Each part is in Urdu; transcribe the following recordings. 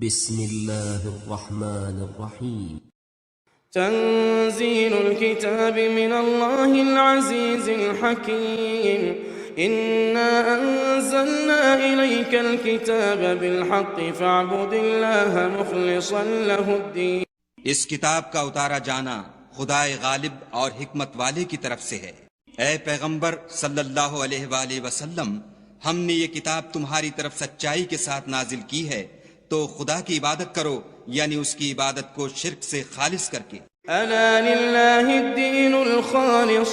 بسم الله الرحمن الرحيم تنزيل الكتاب من الله العزيز الحكيم إنا أنزلنا إليك الكتاب بالحق فاعبد الله مخلصا له الدين. اس کتاب کا اتارا جانا خدائے غالب اور حکمت والے کی طرف سے ہے۔ اے پیغمبر صلی اللہ علیہ وآلہ وسلم، ہم نے یہ کتاب تمہاری طرف سچائی کے ساتھ نازل کی ہے، تو خدا کی عبادت کرو، یعنی اس کی عبادت کو شرک سے خالص کر کے۔ ألا لله الدين الخالص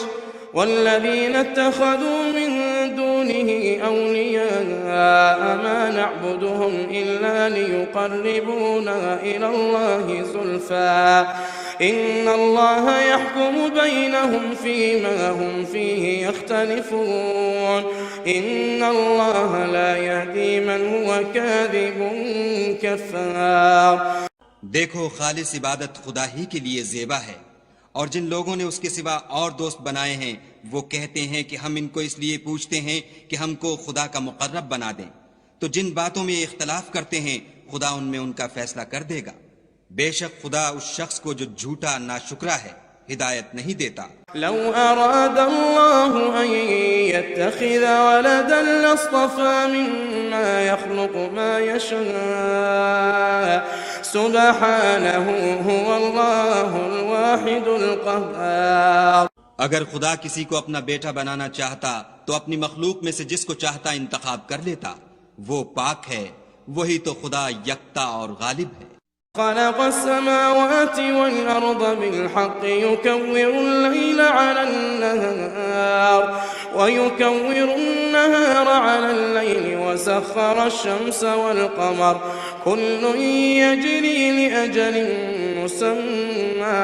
والذين اتخذوا من دونه أولياء ما نعبدهم إلا ليقربونا إلى الله زلفى إن الله يحكم بينهم فيما هم فيه يختلفون إن الله لا يهدي من هو كاذب كفار. دیکھو، خالص عبادت خدا ہی کے لیے زیبا ہے، اور جن لوگوں نے اس کے سوا اور دوست بنائے ہیں وہ کہتے ہیں کہ ہم ان کو اس لیے پوچھتے ہیں کہ ہم کو خدا کا مقرب بنا دیں، تو جن باتوں میں اختلاف کرتے ہیں خدا ان میں ان کا فیصلہ کر دے گا۔ بے شک خدا اس شخص کو جو جھوٹا ناشکرا ہے ہدایت نہیں دیتا۔ لو أراد الله أن يتخذ ولدا لاصطفى مما يخلق ما يشاء سبحانه هو الله الواحد القهار. اگر خدا کسی کو اپنا بیٹا بنانا چاہتا تو اپنی مخلوق میں سے جس کو چاہتا انتخاب کر لیتا، وہ پاک ہے، وہی تو خدا یکتا اور غالب ہے۔ خلق السماوات والأرض بالحق يكور الليل على النهار ويكور النهار على الليل وسخر الشمس والقمر كل يجري لأجل مسمى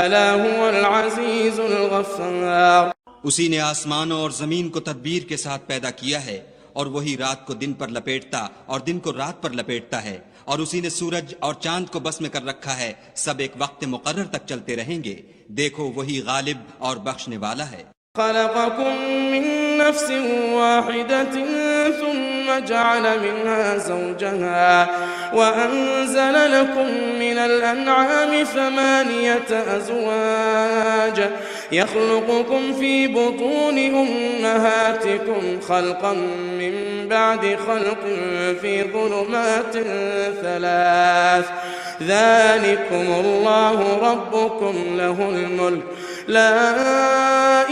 ألا هو العزيز الغفار. اسی نے آسمانوں اور زمین کو تدبیر کے ساتھ پیدا کیا ہے، اور وہی رات کو دن پر لپیٹتا اور دن کو رات پر لپیٹتا ہے، اور اسی نے سورج اور چاند کو بس میں کر رکھا ہے، سب ایک وقت مقرر تک چلتے رہیں گے۔ دیکھو، وہی غالب اور بخشنے والا ہے۔ خلقكم من نفس واحدة ثم جعل منها زوجها وأنزل لكم من الأنعام 8 أزواج يخلقكم في بطون أمهاتكم خلقا من بعد خلق في ظلمات 3 ذلكم الله ربكم له الملك لا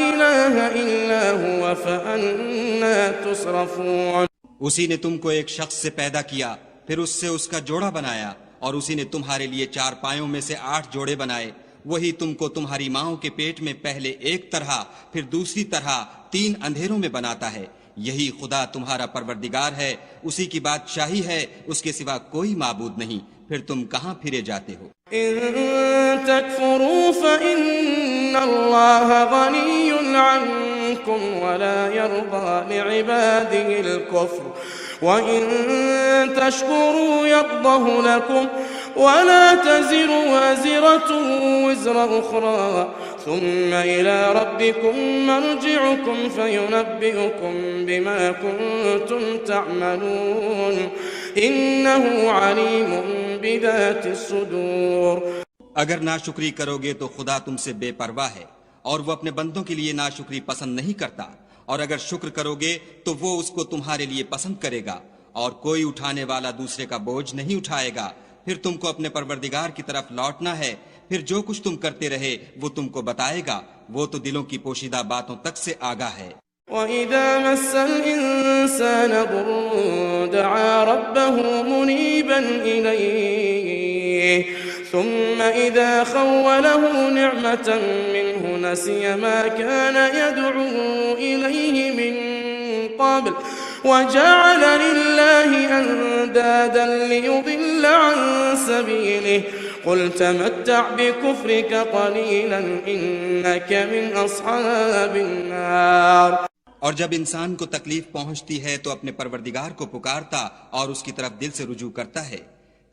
إله إلا هو فأنا تصرفون. اسی نے تم کو ایک شخص سے پیدا کیا، پھر اس سے اس کا جوڑا بنایا، اور اسی نے تمہارے لیے 4 پایوں میں سے 8 جوڑے بنائے۔ وہی تم کو تمہاری ماؤں کے پیٹ میں پہلے ایک طرح پھر دوسری طرح 3 اندھیروں میں بناتا ہے۔ یہی خدا تمہارا پروردگار ہے، اسی کی بادشاہی ہے، اس کے سوا کوئی معبود نہیں، پھر تم کہاں پھرے جاتے ہو؟ إن تكفروا فإن الله غني عنكم ولا يرضى لعباده الكفر وإن تشكروا يرضه لكم ولا تزر وازرة وزر أخرى ثم إلى ربكم مرجعكم فينبئكم بما كنتم تعملون إنه عليم بذات الصدور. اگر ناشکری کرو گے تو خدا تم سے بے پرواہ ہے، اور وہ اپنے بندوں کے لیے ناشکری پسند نہیں کرتا، اور اگر شکر کرو گے تو وہ اس کو تمہارے لیے پسند کرے گا، اور کوئی اٹھانے والا دوسرے کا بوجھ نہیں اٹھائے گا۔ پھر تم کو اپنے پروردگار کی طرف لوٹنا ہے، پھر جو کچھ تم کرتے رہے وہ تم کو بتائے گا، وہ تو دلوں کی پوشیدہ باتوں تک سے آگاہ ہے۔ وَإِذَا مَسَّ الْإِنسَانَ ضُرٌّ دَعَا رَبَّهُ مُنِيبًا إِلَيْهِ ثُمَّ إِذَا خَوَّلَهُ نِعْمَةً مِّنْهُ نَسِيَ مَا كَانَ يَدْعُو إِلَيْهِ مِن قَبْلُ وَجَعَلَ لِلَّهِ أَندَادًا لِّيُضِلَّ عَن سَبِيلِهِ قُلْ تَمَتَّعْ بِكُفْرِكَ قَلِيلًا إِنَّكَ مِنْ أَصْحَابِ النَّارِ. اور جب انسان کو تکلیف پہنچتی ہے تو اپنے پروردگار کو پکارتا اور اس کی طرف دل سے رجوع کرتا ہے،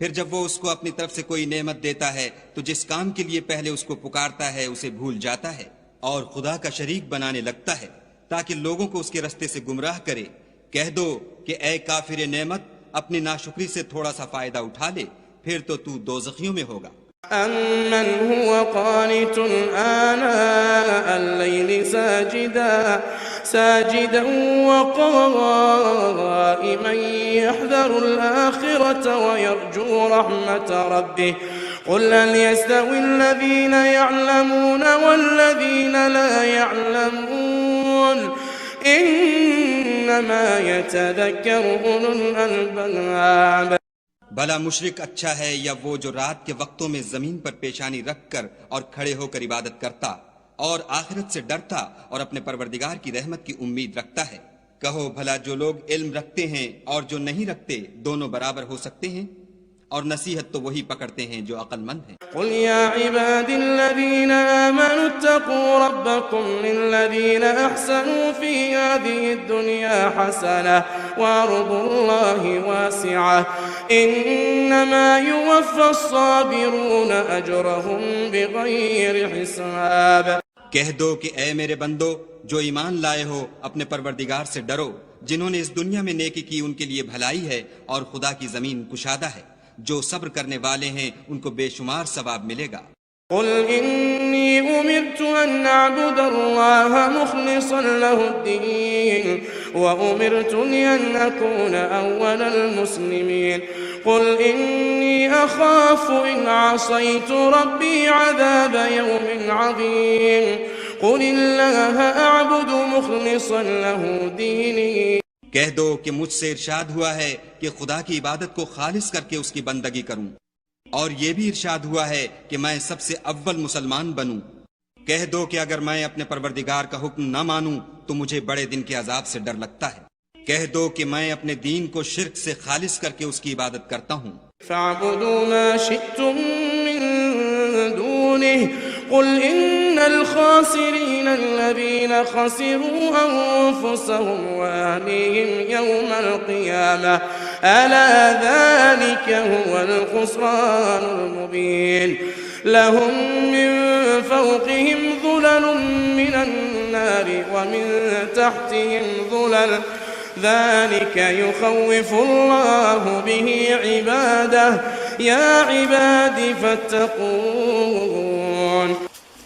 پھر جب وہ اس کو اپنی طرف سے کوئی نعمت دیتا ہے تو جس کام کے لیے پہلے اس کو پکارتا ہے اسے بھول جاتا ہے اور خدا کا شریک بنانے لگتا ہے تاکہ لوگوں کو اس کے رستے سے گمراہ کرے۔ کہہ دو کہ اے کافر نعمت، اپنی ناشکری سے تھوڑا سا فائدہ اٹھا لے پھر تو تو دوزخیوں میں ہوگا۔ أَمَّنْ هُوَ قَانِتٌ آنَاءَ اللَّيْلِ سَاجِدًا وَقَائِمًا يَحْذَرُ الْآخِرَةَ وَيَرْجُو رَحْمَةَ رَبِّهِ قُلْ هَلْ يَسْتَوِي الَّذِينَ يَعْلَمُونَ وَالَّذِينَ لَا يَعْلَمُونَ إِنَّمَا يَتَذَكَّرُ أُولُو الْأَلْبَابِ۔ بھلا مشرک اچھا ہے یا وہ جو رات کے وقتوں میں زمین پر پیشانی رکھ کر اور کھڑے ہو کر عبادت کرتا اور آخرت سے ڈرتا اور اپنے پروردگار کی رحمت کی امید رکھتا ہے؟ کہو بھلا جو لوگ علم رکھتے ہیں اور جو نہیں رکھتے دونوں برابر ہو سکتے ہیں؟ اور نصیحت تو وہی پکڑتے ہیں جو عقل مند ہیں۔ قل يا عباد الذين آمنوا اتقوا ربكم للذين أحسنوا في هذه الدنيا حسنة وأرض الله واسعة إنما يوفى الصابرون أجرهم بغير حساب۔ کہہ دو کہ اے میرے بندو جو ایمان لائے ہو اپنے پروردگار سے ڈرو، جنہوں نے اس دنیا میں نیکی کی ان کے لیے بھلائی ہے اور خدا کی زمین کشادہ ہے، جو صبر کرنے والے ہیں ان کو بے شمار ثواب ملے گا۔ قل إني أمرت أن أعبد الله مخلصا له الدين وأمرت أن أكون أول المسلمين قل إني أخاف إن عصيت ربي عذاب يوم عظيم قل الله أعبد مخلصا له ديني۔ کہہ دو کہ مجھ سے ارشاد ہوا ہے کہ خدا کی عبادت کو خالص کر کے اس کی بندگی کروں، اور یہ بھی ارشاد ہوا ہے کہ میں سب سے اول مسلمان بنوں۔ کہہ دو کہ اگر میں اپنے پروردگار کا حکم نہ مانوں تو مجھے بڑے دن کے عذاب سے ڈر لگتا ہے۔ کہہ دو کہ میں اپنے دین کو شرک سے خالص کر کے اس کی عبادت کرتا ہوں۔ فاعبدوا ما شئتم من دونه قل إن الخاسرين الذين خسروا أنفسهم وأهليهم يوم القيامة ألا ذلك هو الخسران المبين لهم من فوقهم ظلل من النار ومن تحتهم ظلل ذلك يخوف الله به عباده يا عباد فاتقون۔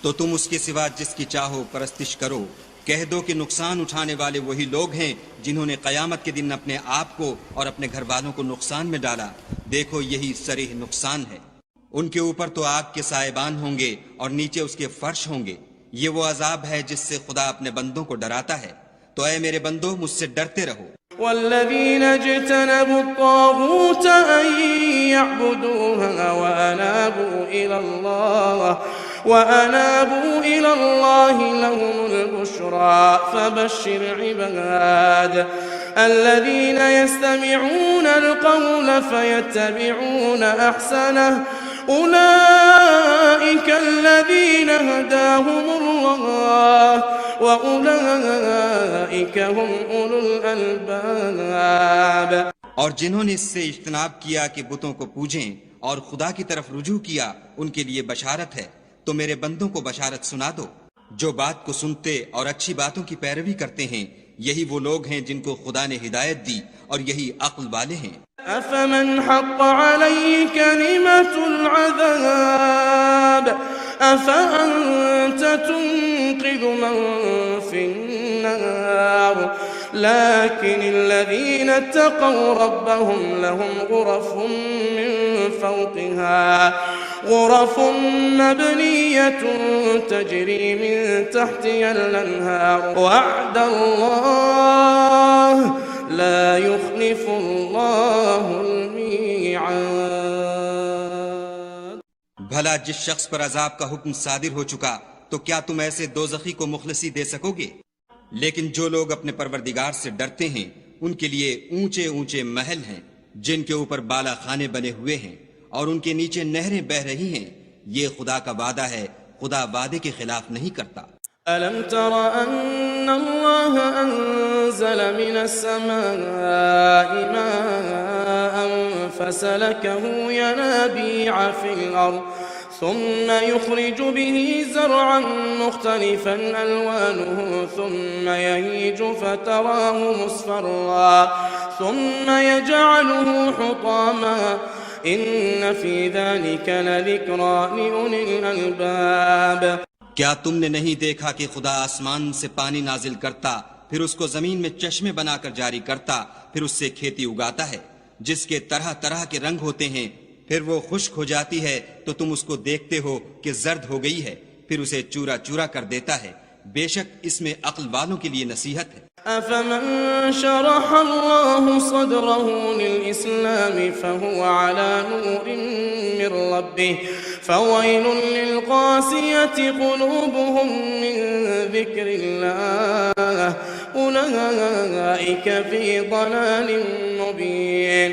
تو تم اس کے سوا جس کی چاہو پرستش کرو۔ کہہ دو کہ نقصان اٹھانے والے وہی لوگ ہیں جنہوں نے قیامت کے دن اپنے آپ کو اور اپنے گھر والوں کو نقصان میں ڈالا۔ دیکھو یہی صریح نقصان ہے۔ ان کے اوپر تو آگ کے سائبان ہوں گے اور نیچے اس کے فرش ہوں گے۔ یہ وہ عذاب ہے جس سے خدا اپنے بندوں کو ڈراتا ہے۔ تو اے میرے بندو مجھ سے ڈرتے رہو۔ والذين اجتنبوا الطاغوت أن يعبدوها وأنابوا إلى الله لهم البشرى فبشر عباد الذين يستمعون القول فيتبعون أحسنه أولئك الذين هداهم الله وأولئك هم أولو الألباب۔ اور جنہوں نے اس سے اجتناب کیا کہ بتوں کو پوجیں اور خدا کی طرف رجوع کیا ان کے لیے بشارت ہے۔ تو میرے بندوں کو بشارت سنا دو جو بات کو سنتے اور اچھی باتوں کی پیروی کرتے ہیں، یہی وہ لوگ ہیں جن کو خدا نے ہدایت دی اور یہی عقل والے ہیں۔ أفمن حق عليه كلمة العذاب أفأنت تنقذ من في النار لكن الذين اتقوا ربهم لهم غرف مبنية تجري من تحتها الأنهار وعد الله لا يخلف الله الميعاد۔ بھلا جس شخص پر عذاب کا حکم صادر ہو چکا تو کیا تم ایسے دوزخی کو مخلصی دے سکو گے؟ لیکن جو لوگ اپنے پروردگار سے ڈرتے ہیں ان کے لیے اونچے اونچے محل ہیں جن کے اوپر بالا خانے بنے ہوئے ہیں اور ان کے نیچے نہریں بہ رہی ہیں۔ یہ خدا کا وعدہ ہے، خدا وعدے کے خلاف نہیں کرتا۔ ألم تر أن الله أنزل من السماء ماء فسلكه ينابيع في الأرض ثم يخرج به زرعا مختلفا ألوانه ثم يهيج فتراه مصفرا ثم يجعله حطاما إن في ذلك لذكرى لأولي الألباب. کیا تم نے نہیں دیکھا کہ خدا آسمان سے پانی نازل کرتا، پھر اس کو زمین میں چشمے بنا کر جاری کرتا، پھر اس سے کھیتی اگاتا ہے جس کے طرح طرح کے رنگ ہوتے ہیں، پھر وہ خشک ہو جاتی ہے تو تم اس کو دیکھتے ہو کہ زرد ہو گئی ہے، پھر اسے چورا چورا کر دیتا ہے. بے شک اس میں عقل والوں کے لیے نصیحت ہے. أفمن شرح الله صدره للإسلام فهو على نور من ربه فويل للقاسية قلوبهم من ذكر الله أولئك في ضلال مبين.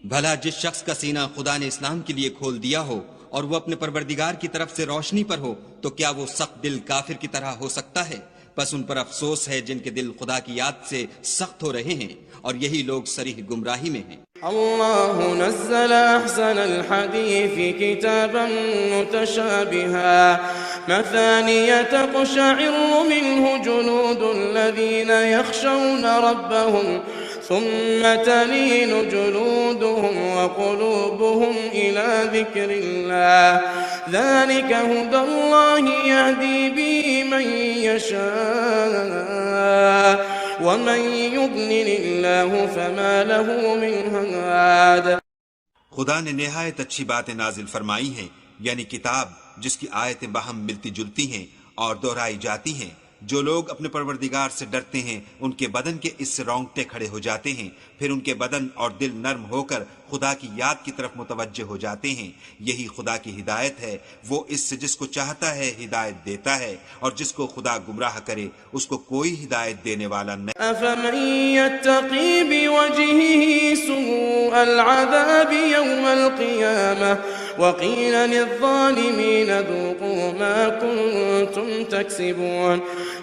بھلا جس شخص کا سینہ خدا نے اسلام کے لیے کھول دیا ہو اور وہ اپنے پروردگار کی طرف سے روشنی پر ہو تو کیا وہ سخت دل کافر کی طرح ہو سکتا ہے؟ بس ان پر افسوس ہے جن کے دل خدا کی یاد سے سخت ہو رہے ہیں اور یہی لوگ صریح گمراہی میں ہیں. الله نزل أحسن الحديث كتابا متشابها مثانية تقشعر منه جلود الذين يخشون ربهم ثم تلين جلودهم وقلوبهم إلى ذكر الله ذلك هدى الله يهدي به من يشاء ومن يضلل الله فما له من هاد. خدا نے نہایت اچھی باتیں نازل فرمائی ہیں، یعنی کتاب جس کی آیتیں باہم ملتی جلتی ہیں اور دہرائی جاتی ہیں. جو لوگ اپنے پروردگار سے ڈرتے ہیں ان کے بدن کے اس سے رونگٹے کھڑے ہو جاتے ہیں، پھر ان کے بدن اور دل نرم ہو کر خدا کی یاد کی طرف متوجہ ہو جاتے ہیں. یہی خدا کی ہدایت ہے، وہ اس سے جس کو چاہتا ہے ہدایت دیتا ہے اور جس کو خدا گمراہ کرے اس کو کوئی ہدایت دینے والا نہیں. أفمن يتقي بوجهه سوء العذاب يوم القيامة وقيل للظالمين ذوقوا ما كنتم تكسبون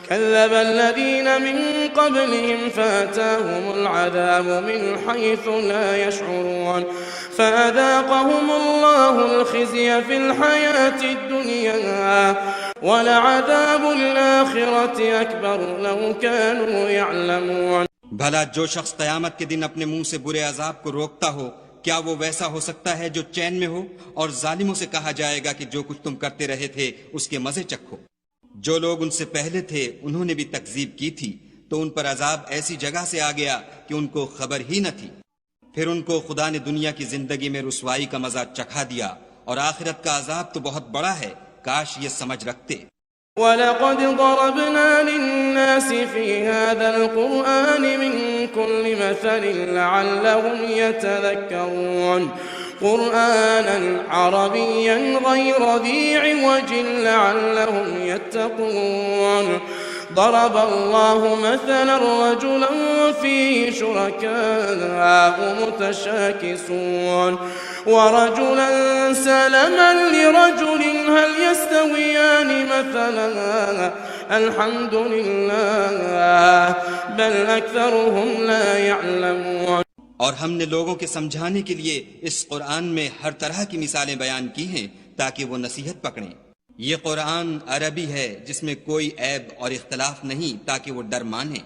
كذب الذين من قبلهم فأتاهم العذاب من حيث لا يشعرون فأذاقهم الله الخزي في الحياة الدنيا ولعذاب الآخرة أكبر لو كانوا يعلمون. بھلا جو شخص قیامت کے دن اپنے منہ سے برے عذاب کو روکتا ہو کیا وہ ویسا ہو سکتا ہے جو چین میں ہو؟ اور ظالموں سے کہا جائے گا کہ جو کچھ تم کرتے رہے تھے اس کے مزے چکھو. جو لوگ ان سے پہلے تھے انہوں نے بھی تکذیب کی تھی تو ان پر عذاب ایسی جگہ سے آ گیا کہ ان کو خبر ہی نہ تھی. پھر ان کو خدا نے دنیا کی زندگی میں رسوائی کا مزہ چکھا دیا اور آخرت کا عذاب تو بہت بڑا ہے، کاش یہ سمجھ رکھتے. وَلَقَدْ ضَرَبْنَا لِلنَّاسِ فِي هَذَا الْقُرْآنِ مِنْ كُلِّ مَثَلٍ لَعَلَّهُمْ يَتَذَكَّرُونَ قُرْآنًا عَرَبِيًّا غَيْرَ ذِي عِوَجٍ لَعَلَّهُمْ يَتَّقُونَ. ضرب الله مثلا رجلا فيه شركاء متشاكسون ورجلا سلما لرجل هل يستويان مثلا الحمد لله بل أكثرهم لا يعلمون. اور ہم نے لوگوں کے سمجھانے کے لیے اس قرآن میں ہر طرح کی مثالیں بیان کی ہیں تاکہ وہ نصیحت پکڑیں. یہ قرآن عربی ہے جس میں کوئی عیب اور اختلاف نہیں تاکہ وہ ڈر مانیں.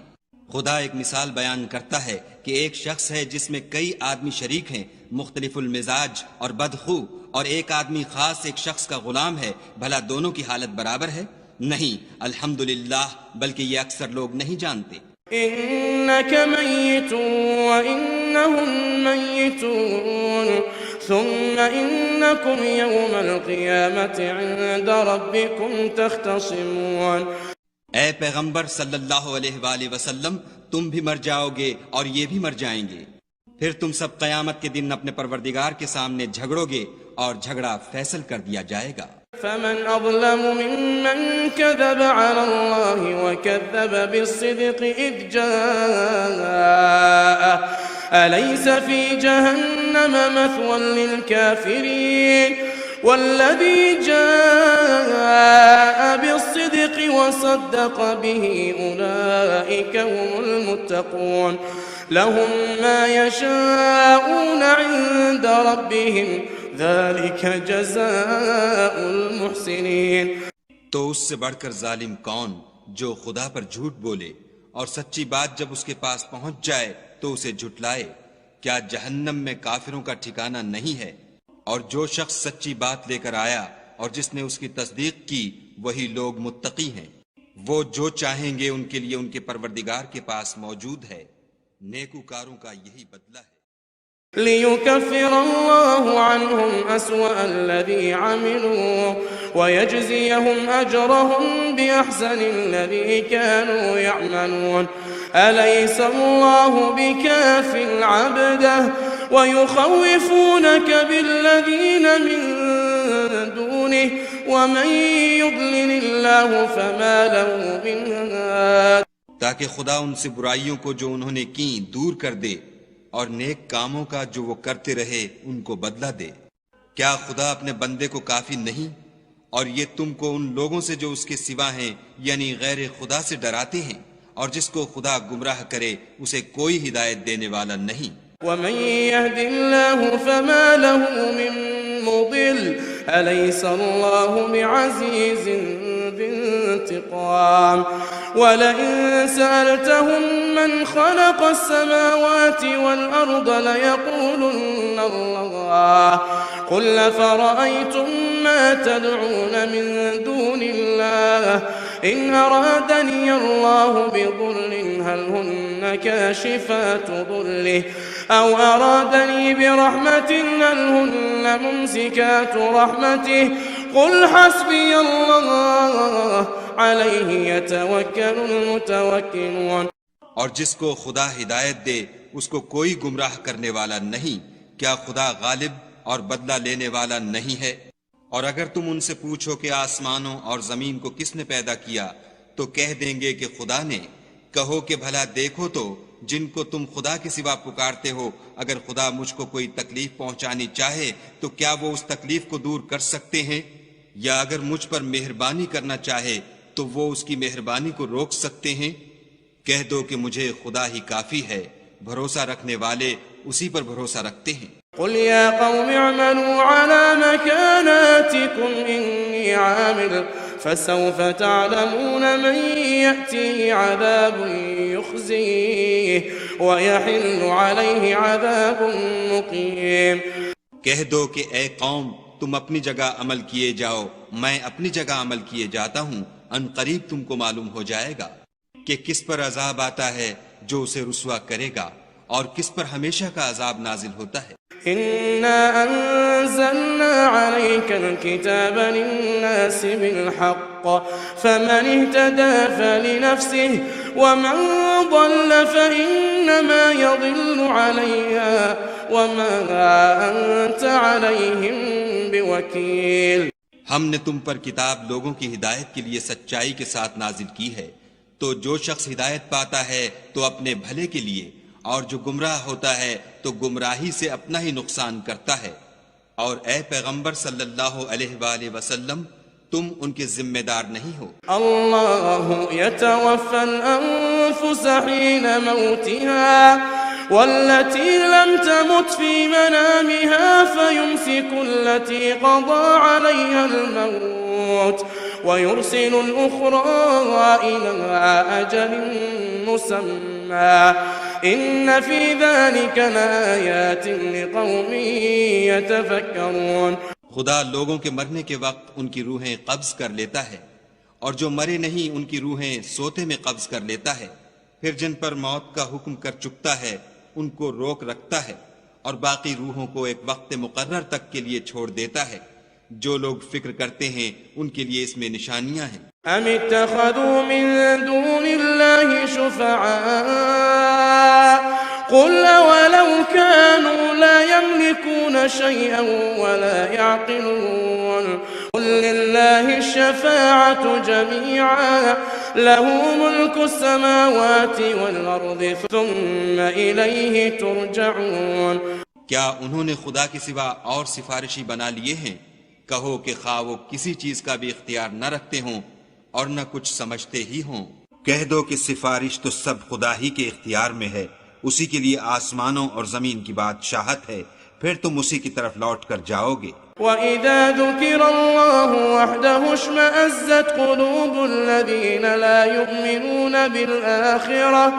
خدا ایک مثال بیان کرتا ہے کہ ایک شخص ہے جس میں کئی آدمی شریک ہیں مختلف المزاج اور بدخو، اور ایک آدمی خاص ایک شخص کا غلام ہے. بھلا دونوں کی حالت برابر ہے؟ نہیں، الحمدللہ، بلکہ یہ اکثر لوگ نہیں جانتے. إنك ميت وإنهم ميتون ثم إنكم يوم القيامة عند ربكم تختصمون. اے پیغمبر صلی اللہ علیہ وآلہ وسلم، تم بھی مر جاؤ گے اور یہ بھی مر جائیں گے، پھر تم سب قیامت کے دن اپنے پروردگار کے سامنے جھگڑو گے اور جھگڑا فیصل کر دیا جائے گا. فمن أظلم ممن كذب على الله وكذب بالصدق إذ جاء أليس في جهنم مثوى للكافرين والذي جاء بالصدق وصدق به أولئك هم المتقون لهم ما يشاءون عند ربهم ذلك جزاء المحسنين. تو اس سے بڑھ کر ظالم کون جو خدا پر جھوٹ بولے اور سچی بات جب اس کے پاس پہنچ جائے تو اسے جھٹلائے. کیا جہنم میں کافروں کا ٹھکانہ نہیں ہے؟ اور جو شخص سچی بات لے کر آیا اور جس نے اس کی تصدیق کی وہی لوگ متقی ہیں. وہ جو چاہیں گے ان کے لیے ان کے پروردگار کے پاس موجود ہے. نیکوکاروں کا یہی بدلہ ہے. ليكفر الله عنهم أسوأ الذي عملوا ويجزيهم أجرهم بأحسن الذي كانوا يعملون. أليس الله بكاف عبده ويخوفونك بالذين من دونه ومن يضلل الله فما له من هاد. تاکہ خدا ان سے برائیوں کو جو انہوں نے کی دور کر دے اور نیک کاموں کا جو وہ کرتے رہے ان کو بدلہ دے. کیا خدا اپنے بندے کو کافی نہیں؟ اور یہ تم کو ان لوگوں سے جو اس کے سوا ہیں یعنی غیر خدا سے ڈراتے ہیں، اور جس کو خدا گمراہ کرے اسے کوئی ہدایت دینے والا نہیں. ومن يهد الله فما له من مضل أليس الله بعزيز ذي انتقام. ولئن سألتهم من خلق السماوات والأرض ليقولن الله قل فرأيتم ما تدعون من دون الله إن أرادني الله بضر هل هن كاشفات ضره أو أرادني برحمة هل هن ممسكات رحمته قل حسبي الله عليه يتوكل المتوكلون. اور جس کو خدا ہدایت دے اس کو کوئی گمراہ کرنے والا نہیں. کیا خدا غالب اور بدلہ لینے والا نہیں ہے؟ اور اگر تم ان سے پوچھو کہ آسمانوں اور زمین کو کس نے پیدا کیا تو کہہ دیں گے کہ خدا نے. کہو کہ بھلا دیکھو تو جن کو تم خدا کے سوا پکارتے ہو اگر خدا مجھ کو کوئی تکلیف پہنچانی چاہے تو کیا وہ اس تکلیف کو دور کر سکتے ہیں؟ یا اگر مجھ پر مہربانی کرنا چاہے تو وہ اس کی مہربانی کو روک سکتے ہیں؟ کہہ دو کہ مجھے خدا ہی کافی ہے. بھروسہ رکھنے والے اسی پر بھروسہ رکھتے ہیں. قل يا قوم اعملوا على مكاناتكم إني عامل فسوف تعلمون من يأتيه عذاب يخزيه ويحل عليه عذاب مقيم. کہہ دو کہ اے قوم تم اپنی جگہ عمل کیے جاؤ، میں اپنی جگہ عمل کیے جاتا ہوں. ان قریب تم کو معلوم ہو جائے گا کہ کس پر عذاب آتا ہے جو اسے رسوا کرے گا اور کس پر ہمیشہ کا عذاب نازل ہوتا ہے. إنا أنزلنا عليك الكتاب للناس بالحق فمن اهتدى فلنفسه ومن ضل فإنما يضل عليها وما أنت عليهم بوكيل. ہم نے تم پر کتاب لوگوں کی ہدایت کے لیے سچائی کے ساتھ نازل کی ہے، تو جو شخص ہدایت پاتا ہے تو اپنے بھلے کے لیے، اور جو گمراہ ہوتا ہے تو گمراہی سے اپنا ہی نقصان کرتا ہے. اور اے پیغمبر صلی اللہ علیہ وآلہ وسلم تم ان کے ذمہ دار نہیں ہو. اللہ يتوفى الأنفس حين موتها والتي لم تمت في منامها فيمسك التي قضى عليها الموت ويرسل الأخرى إلى أجل مسمى إن في ذلك لآيات لقوم يتفكرون. خدا لوگوں کے مرنے کے وقت ان کی روحیں قبض کر لیتا ہے، اور جو مرے نہیں ان کی روحیں سوتے میں قبض کر لیتا ہے. پھر جن پر موت کا حکم کر چکتا ہے ان کو روک رکھتا ہے، اور باقی روحوں کو ایک وقت مقرر تک کے لیے چھوڑ دیتا ہے. جو لوگ فکر کرتے ہیں ان کے لیے اس میں نشانیاں ہیں. ام اتخذوا من دون الله شفعاء قل ولو كانوا لا يملكون شيئا ولا يعقلون قل لله الشفاعة جميعا له ملك السماوات والأرض ثم إليه ترجعون. کیا انہوں نے خدا کے سوا اور سفارشی بنا لیے ہیں؟ کہو کہ خواہ وہ کسی چیز کا بھی اختیار نہ رکھتے ہوں اور نہ کچھ سمجھتے ہی ہوں. کہہ دو کہ سفارش تو سب خدا ہی کے اختیار میں ہے. اسی کے لیے آسمانوں اور زمین کی بادشاہت ہے. پھر تم اسی کی طرف لوٹ کر جاؤ گے۔ وَإِذَا ذُكِرَ اللَّهُ وَحْدَهُ اشْمَأَزَّتْ قُلُوبُ الَّذِينَ لَا يُؤْمِنُونَ بِالْآخِرَةِ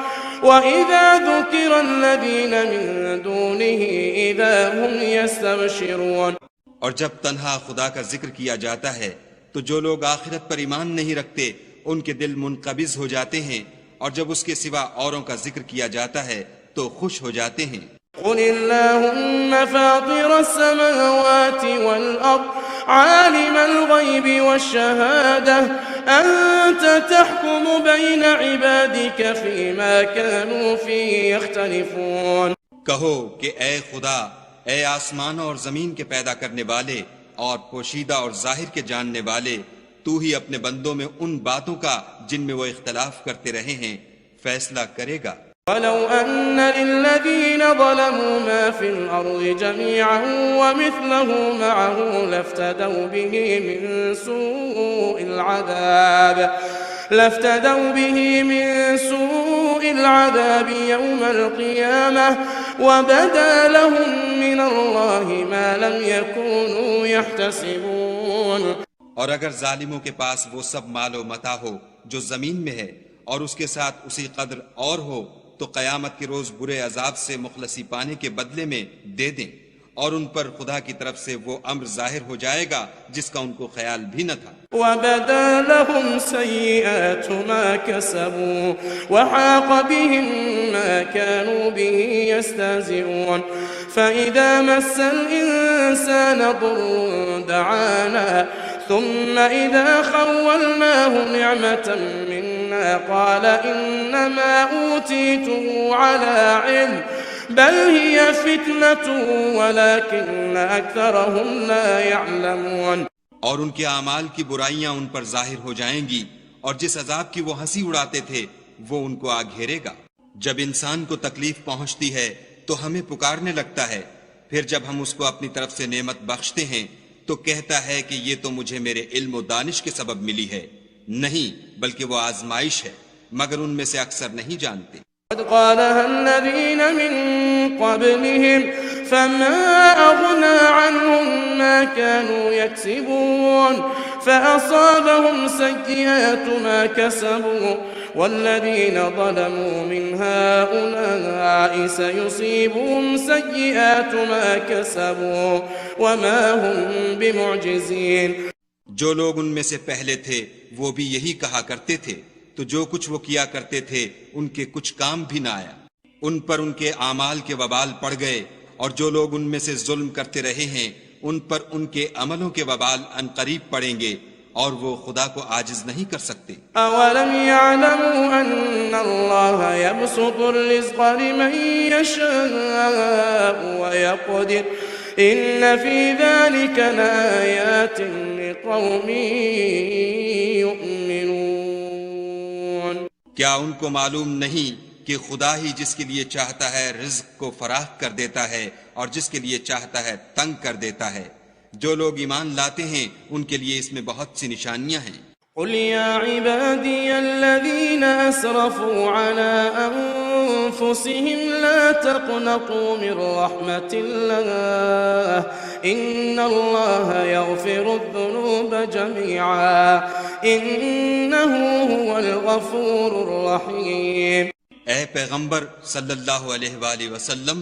وَإِذَا ذُكِرَ الَّذِينَ مِن دُونِهِ إِذَا هُمْ يَسْتَبْشِرُونَ۔ اور جب تنہا خدا کا ذکر کیا جاتا ہے تو جو لوگ آخرت پر ایمان نہیں رکھتے ان کے دل منقبض ہو جاتے ہیں، اور جب اس کے سوا اوروں کا ذکر کیا جاتا ہے تو خوش ہو جاتے ہیں۔ قل اللهم فاطر السماوات والأرض عالم الغيب والشهادة أنت تحكم بين عبادك فيما كانوا فيه يختلفون۔ کہو کہ اے خدا، اے آسمان اور زمین کے پیدا کرنے والے اور پوشیدہ اور ظاہر کے جاننے والے، تو ہی اپنے بندوں میں ان باتوں کا جن میں وہ اختلاف کرتے رہے ہیں فیصلہ کرے گا۔ وَلَوْ أَنَّ لِلَّذِينَ ظَلَمُوا مَا فِي الْأَرْضِ جَمِيعًا وَمِثْلَهُ مَعَهُ لَافْتَدَوْا بِهِ مِن سُوءِ الْعَذَابِ يَوْمَ الْقِيَامَةِ وَبَدَا لَهُم مِّنَ اللَّهِ مَا لَمْ يَكُونُوا يَحْتَسِبُونَ۔ اور اگر ظالموں کے پاس وہ سب مال و متاع ہو جو زمین میں ہے اور اس کے ساتھ اسی قدر اور ہو تو قیامت کے روز برے عذاب سے مخلصی پانے کے بدلے میں دے دیں، اور ان پر خدا کی طرف سے وہ امر ظاہر ہو جائے گا جس کا ان کو خیال بھی نہ تھا۔ وَبَدَا لَهُمْ سَيِّئَاتُ مَا كَسَبُوا وَحَاقَ بِهِم مَّا كَانُوا بِهِ يَسْتَهْزِئُونَ فَإِذَا مَسَّ الْإِنسَانَ ضُرٌّ دَعَانَا ثم إذا خولناه نعمة منا قال إنما أوتيته على علم بل هي فتنة ولكن أكثرهم لا يعلمون۔ اور ان کے اعمال کی برائیاں ان پر ظاہر ہو جائیں گی، اور جس عذاب کی وہ ہنسی اڑاتے تھے وہ ان کو آ گھیرے گا۔ جب انسان کو تکلیف پہنچتی ہے تو ہمیں پکارنے لگتا ہے، پھر جب ہم اس کو اپنی طرف سے نعمت بخشتے ہیں تو کہتا ہے کہ یہ تو مجھے میرے علم و دانش کے سبب ملی ہے، نہیں بلکہ وہ آزمائش ہے، مگر ان میں سے اکثر نہیں جانتے۔ قد قالها الذين من قبلهم فما أغنى عنهم ما كانوا يكسبون فأصابهم سيئات ما كسبوا والذين ظلموا من هؤلاء سيصيبهم سيئات ما كسبوا وما هم بمعجزين۔ جو لوگ ان میں سے پہلے تھے وہ بھی یہی کہا کرتے تھے، تو جو کچھ وہ کیا کرتے تھے ان کے کچھ کام بھی نہ آیا، ان پر ان کے اعمال کے وبال پڑ گئے، اور جو لوگ ان میں سے ظلم کرتے رہے ہیں ان پر ان کے عملوں کے وبال عنقریب پڑیں گے، اور وہ خدا کو عاجز نہیں کر سکتے۔ اولم يعلموا ان اللہ يبسط الرزق لمن يشاء ويقدر ان في ذلك لآيات لقوم يؤمنون۔ کیا ان کو معلوم نہیں کہ خدا ہی جس کے لیے چاہتا ہے رزق کو فراخ کر دیتا ہے اور جس کے لیے چاہتا ہے تنگ کر دیتا ہے؟ جو لوگ ایمان لاتے ہیں ان کے لیے اس میں بہت سی نشانیاں ہیں۔ قل يا عبادي الذين أسرفوا على أنفسهم لا تقنطوا من رحمة الله إن الله يغفر الذنوب جميعا إنه هو الغفور الرحيم۔ اے پیغمبر صلی اللہ علیہ وآلہ وسلم،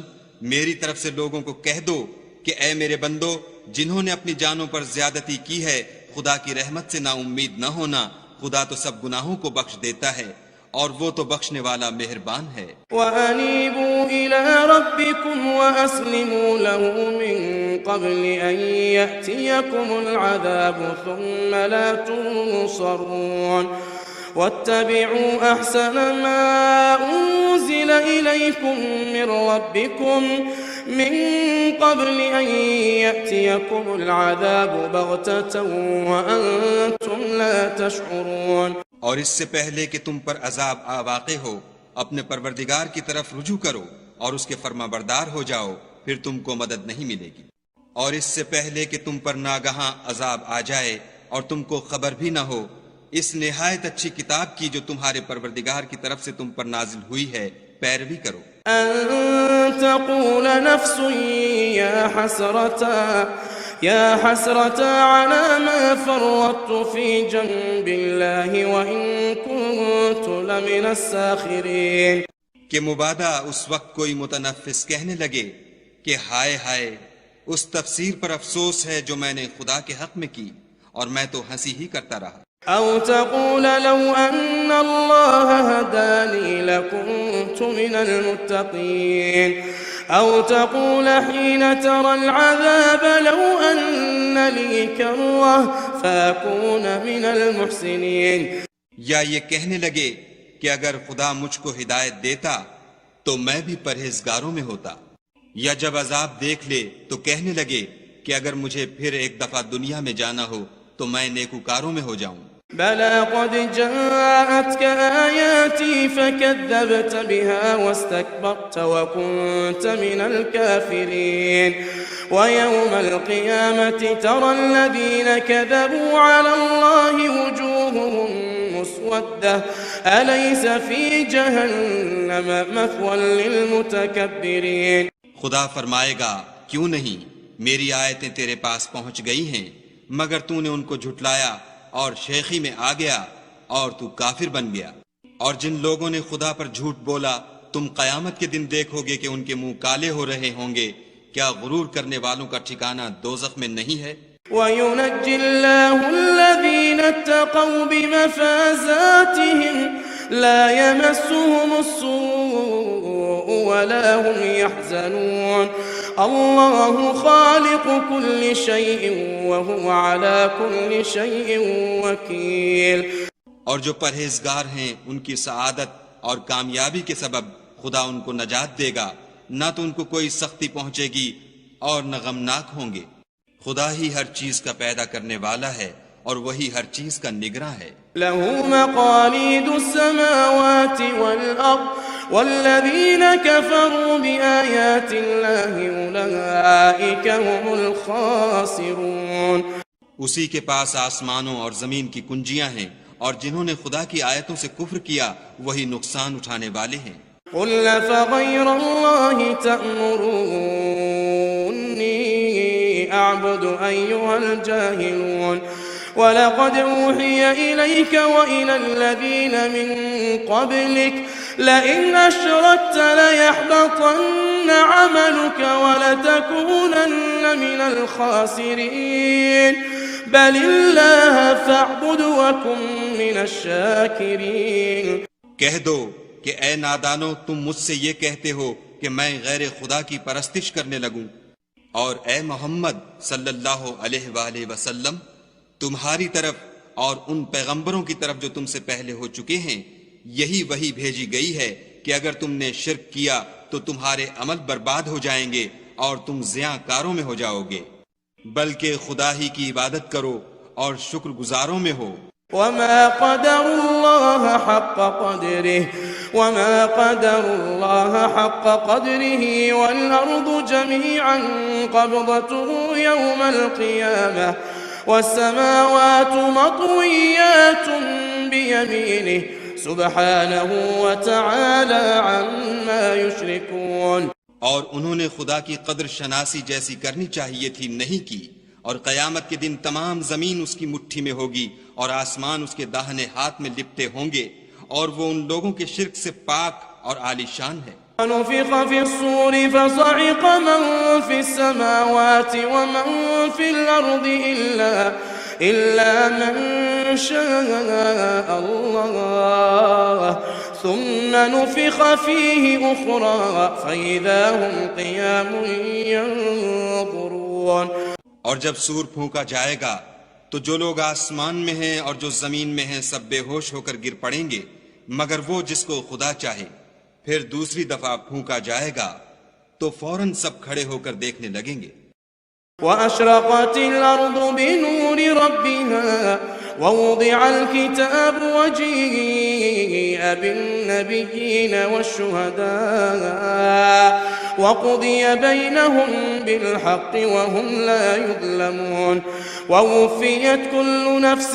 میری طرف سے لوگوں کو کہہ دو کہ اے میرے بندو، جنہوں نے اپنی جانوں پر زیادتی کی ہے خدا کی رحمت سے نا امید نہ ہونا، خدا تو سب گناہوں کو بخش دیتا ہے اور وہ تو بخشنے والا مہربان ہے۔ وَأَنِيبُوا إِلَىٰ رَبِّكُمْ وَأَسْلِمُوا لَهُ مِن قَبْلِ أَن يَأْتِيَكُمُ الْعَذَابُ ثُمَّ لَا تُنصَرُونَ وَاتَّبِعُوا أَحْسَنَ مَا أُنزِلَ إِلَيْكُم مِّن رَّبِّكُم من قبل أن يأتيكم العذاب بغتة وأنتم لا تشعرون۔ اور اس سے پہلے کہ تم پر عذاب واقع ہو اپنے پروردگار کی طرف رجوع کرو اور اس کے فرما بردار ہو جاؤ، پھر تم کو مدد نہیں ملے گی۔ اور اس سے پہلے کہ تم پر ناگہاں عذاب آ جائے اور تم کو خبر بھی نہ ہو، اس نہایت اچھی کتاب کی جو تمہارے پروردگار کی طرف سے تم پر نازل ہوئی ہے پیروی کرو۔ أن تقول نفس يا حسرة على ما فرطت في جنب الله وإن كنت لمن الساخرين. کہ مبادہ اس وقت کوئی متنفس کہنے لگے کہ ہائے ہائے، اس تفسیر پر افسوس ہے جو میں نے خدا کے حق میں کی، اور میں تو ہنسی ہی کرتا رہا. أو تقول لو أن الله هداني لكنت من المتقين. أو تقول حين ترى العذاب لو أن لي كرة فأكون من المحسنين. یا یہ کہنے لگے کہ اگر خدا مجھ کو ہدایت دیتا تو میں بھی پرہیزگاروں میں ہوتا. یا جب عذاب دیکھ لے تو کہنے لگے کہ اگر مجھے پھر ایک دفعہ دنیا میں جانا ہو تو میں نیکوکاروں میں ہو جاؤں. بلى قد جاءتك آياتي فكذبت بها واستكبرت وكنت من الكافرين. ويوم القيامة ترى الذين كذبوا على الله وجوههم مسودة أليس في جهنم مثوى للمتكبرين. خدا فرمائے گا کیوں نہیں میری آیتیں تیرے پاس پہنچ گئی ہیں مگر تو نے ان کو جھٹلایا اور شیخی میں آ گیا اور تو کافر بن گیا. اور جن لوگوں نے خدا پر جھوٹ بولا تم قیامت کے دن دیکھو گے کہ ان کے منہ کالے ہو رہے ہوں گے. کیا غرور کرنے والوں کا ٹھکانہ دوزخ میں نہیں ہے؟ وَيُنَجِّي اللَّهُ الَّذِينَ اتَّقَوْا بِمَفَازَاتِهِمْ لَا يَمَسُّهُمُ السُّوءُ وَلَا هُمْ يَحْزَنُونَ. اللہ خالق كل شيء وهو على كل شيء وكيل. اور جو پرہیزگار ہیں ان کی سعادت اور کامیابی کے سبب خدا ان کو نجات دے گا، نہ تو ان کو کوئی سختی پہنچے گی اور نہ غمناک ہوں گے. خدا ہی ہر چیز کا پیدا کرنے والا ہے اور وہی ہر چیز کا نگراں ہے. له مقاليد السماوات والأرض والذين كفروا بآيات الله أولئك هم الخاسرون. اسی کے پاس آسمانوں اور زمین کی کنجیاں ہیں اور جنہوں نے خدا کی آیتوں سے کفر کیا وہی نقصان اٹھانے والے ہیں. قل فغير الله تأمروني أعبد أيها الجاهلون. وَلَقَدْ أُوحِيَ إِلَيْكَ وَإِلَى الَّذِينَ مِن قَبْلِكَ لَئِنْ أَشْرَكْتَ لَيَحْبَطَنَّ عَمَلُكَ وَلَتَكُونَنَّ مِنَ الْخَاسِرِينَ. بَلِ اللَّهَ فَاعْبُدْ وَكُن مِّنَ الشَّاكِرِينَ. کہہ دو کہ اے نادانو تم مجھ سے یہ کہتے ہو کہ میں غیر خدا کی پرستش کرنے لگوں، اور اے محمد صلی اللہ علیہ وآلہ وسلم تمہاری طرف اور ان پیغمبروں کی طرف جو تم سے پہلے ہو چکے ہیں یہی وحی بھیجی گئی ہے کہ اگر تم نے شرک کیا تو تمہارے عمل برباد ہو جائیں گے اور تم زیاں کاروں میں ہو جاؤ گے، بلکہ خدا ہی کی عبادت کرو اور شکر گزاروں میں ہو. وما قدر الله حق قدره وما قدر الله حق قدره والأرض جميعا قبضته يوم القيامة والسماوات مطويات بيمينه سبحانه وتعالى عما يشركون. اور انہوں نے خدا کی قدر شناسی جیسی کرنی چاہیے تھی نہیں کی، اور قیامت کے دن تمام زمین اس کی مٹھی میں ہوگی اور آسمان اس کے داہنے ہاتھ میں لپٹے ہوں گے، اور وہ ان لوگوں کے شرک سے پاک اور عالی شان ہے. ونفخ في الصور فصعق من في السماوات ومن في الأرض إلا من شاء الله ثم نفخ فيه أخرى فإذا هم قيام ينظرون. اور جب سور پھونکا جائے گا تو جو لوگ آسمان میں ہیں اور جو زمین میں ہیں سب بے ہوش ہو کر گر پڑیں گے مگر وہ جس کو خدا چاہے. پھر دوسری دفعہ پھونکا جائے گا تو فوراً سب کھڑے ہو کر دیکھنے لگیں گے. وَأَشْرَقَتِ الْأَرْضُ بِنُورِ رَبِّهَا وَوُضِعَ الْكِتَابُ وَجِيءَ بِالنَّبِيِّينَ وَالشُّهَدَاءِ وَقُضِيَ بَيْنَهُم بِالْحَقِّ وَهُمْ لَا يُظْلَمُونَ. وَوُفِّيَتْ كُلُّ نَفْسٍ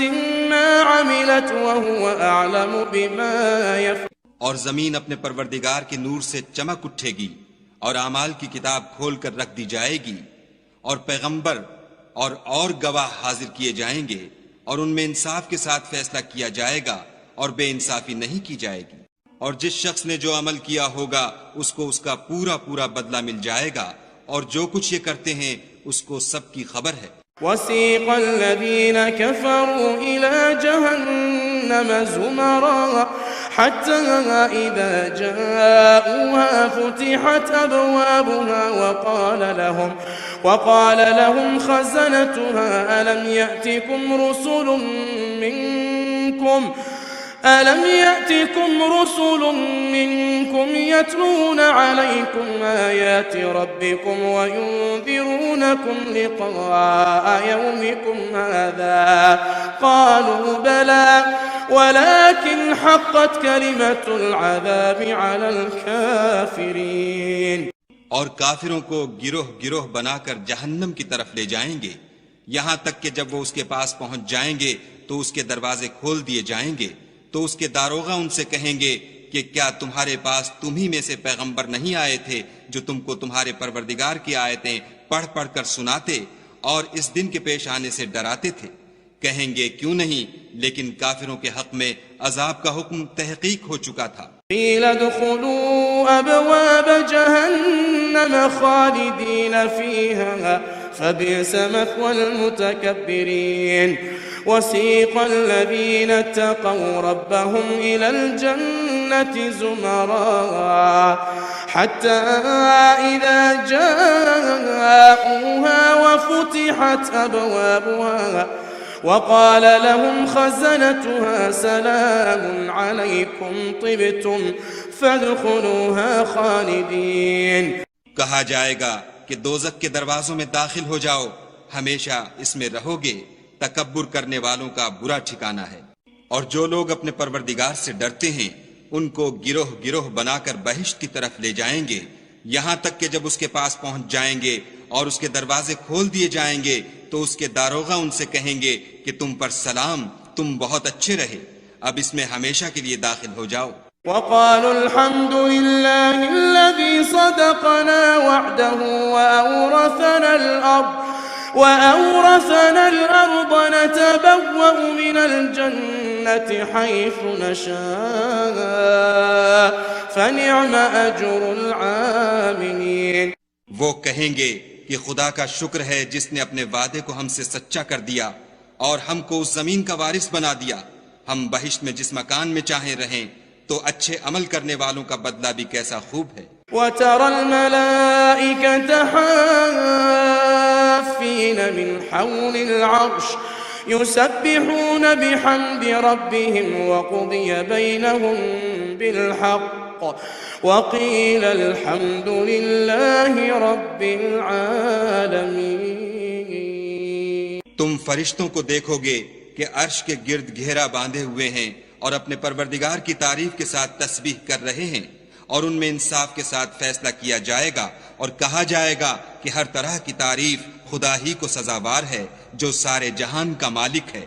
مَّا عَمِلَتْ وَهُوَ أَعْلَمُ بِمَا يَفْعَلُونَ. اور زمین اپنے پروردگار کے نور سے چمک اٹھے گی اور اعمال کی کتاب کھول کر رکھ دی جائے گی اور پیغمبر اور گواہ حاضر کیے جائیں گے اور ان میں انصاف کے ساتھ فیصلہ کیا جائے گا اور بے انصافی نہیں کی جائے گی، اور جس شخص نے جو عمل کیا ہوگا اس کو اس کا پورا پورا بدلہ مل جائے گا، اور جو کچھ یہ کرتے ہیں اس کو سب کی خبر ہے۔ وسيق الذين كفروا إلى جهنم زمرا حتى إذا جاءوها فتحت أبوابها وقال لهم خزنتها ألم يأتكم رسل منكم يتلون عليكم آيات ربكم وينذرونكم لقاء يومكم هذا قالوا بلى ولكن حقت كلمة العذاب على الكافرين۔ اور کافروں کو گروہ گروہ بنا کر جہنم کی طرف لے جائیں گے، یہاں تک کہ جب وہ اس کے پاس پہنچ جائیں گے تو اس کے دروازے کھول دیے جائیں گے، تو اس کے داروغہ ان سے کہیں گے کہ کیا تمہارے پاس تمہی میں سے پیغمبر نہیں آئے تھے جو تم کو تمہارے پروردگار کی آیتیں پڑھ پڑھ کر سناتے اور اس دن کے پیش آنے سے ڈراتے تھے؟ کہیں گے کیوں نہیں، لیکن کافروں کے حق میں عذاب کا حکم تحقیق ہو چکا تھا۔ قیل ادخلوا ابواب جہنم خالدین فیہا فبئس مثوى المتکبرین۔ وسيق الذين اتقوا ربهم إلى الجنة زمرا حتى إذا جاءوها وفتحت أبوابها وقال لهم خزنتها سلام عليكم طبتم فادخلوها خالدين۔ کہا جائے گا کہ دوزخ کے دروازوں میں داخل ہو جاؤ، ہمیشہ اس میں رہو گے، تکبر کرنے والوں کا برا ٹھکانہ ہے۔ اور جو لوگ اپنے پروردگار سے ڈرتے ہیں ان کو گروہ گروہ بنا کر بہشت کی طرف لے جائیں گے، یہاں تک کہ جب اس کے پاس پہنچ جائیں گے اور اس کے دروازے کھول دیے جائیں گے تو اس کے داروغہ ان سے کہیں گے کہ تم پر سلام، تم بہت اچھے رہے، اب اس میں ہمیشہ کے لیے داخل ہو جاؤ۔ وقالوا الحمد لله الذي صدقنا وعده وأورثنا الأرض نتبوأ من الجنة حيث نشاء فنعم أجر العاملين۔ وہ کہیں گے کہ خدا کا شکر ہے جس نے اپنے وعدے کو ہم سے سچا کر دیا اور ہم کو اس زمین کا وارث بنا دیا، ہم بہشت میں جس مکان میں چاہیں رہیں، تو اچھے عمل کرنے والوں کا بدلہ بھی کیسا خوب ہے۔ وترى الملائكة حافين من حول العرش يسبحون بحمد ربهم وقضي بينهم بالحق وقيل الحمد لله رب العالمين۔ تم فرشتوں کو دیکھو گے کہ عرش کے گرد گھیرا باندھے ہوئے ہیں اور اپنے پروردگار کی تعریف کے ساتھ تسبیح کر رہے ہیں، اور ان میں انصاف کے ساتھ فیصلہ کیا جائے گا اور کہا جائے گا کہ ہر طرح کی تعریف خدا ہی کو سزاوار ہے جو سارے جہان کا مالک ہے۔